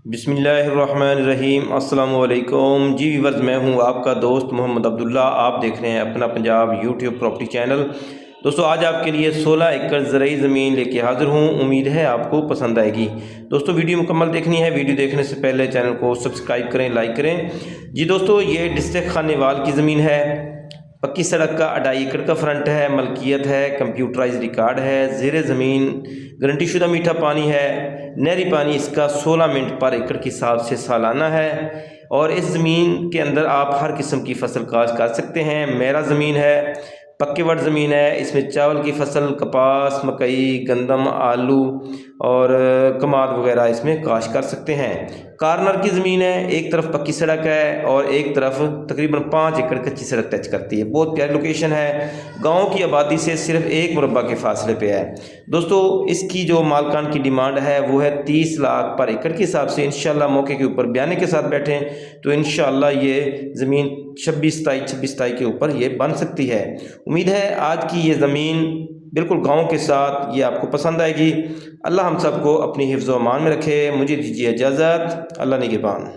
बिस्मिल्लाहिर्रहमानिर्रहीम अस्सलामु अलैकुम जी व्यूअर्स, मैं हूं आपका दोस्त मोहम्मद अब्दुल्ला। आप देख रहे हैं अपना पंजाब यूट्यूब प्रॉपर्टी चैनल। दोस्तों, आज आपके लिए 16 एकड़ ज़रूरी ज़मीन लेके हाज़िर हूं। उम्मीद है आपको पसंद आएगी। दोस्तों, वीडियो मुकम्मल देखनी है। वीडियो देखने से पहले चैनल को सब्सक्राइब करें, लाइक करें। जी दोस्तों, ये डिस्ट्रिक्ट खानेवाल की ज़मीन है। पक्की सड़क का 2.5 एकड़ का फ्रंट है, मलकियत है, कंप्यूटराइज रिकॉर्ड है, ज़ेर ज़मीन गारंटी शुदा मीठा पानी है। नहरी पानी इसका 16 मिनट पर एकड़ के हिसाब से सालाना है। और इस ज़मीन के अंदर आप हर किस्म की फसल काश्त कर सकते हैं। मेरा ज़मीन है, पक्के वट ज़मीन है। इसमें चावल की फसल, कपास, मकई, गंदम, आलू और कमाद वगैरह इसमें काश्त कर सकते हैं। कार्नर की ज़मीन है, एक तरफ पक्की सड़क है और एक तरफ तकरीबन 5 एकड़ कच्ची सड़क टच करती है। बहुत प्यारी लोकेशन है, गांव की आबादी से सिर्फ 1 मुरब्बा के फासले पे है। दोस्तों, इसकी जो मालकान की डिमांड है वो है 30 लाख पर एकड़ के हिसाब से। इंशाल्लाह मौके के ऊपर बयाने के साथ बैठें तो इंशाल्लाह ये ज़मीन 26-27 के ऊपर ये बन सकती है। उम्मीद है आज की ये ज़मीन बिल्कुल गांव के साथ ये आपको पसंद आएगी। अल्लाह हम सबको अपनी हिफ्ज़ व अमान में रखे। मुझे दीजिए इजाज़त। अल्लाह निगहबान।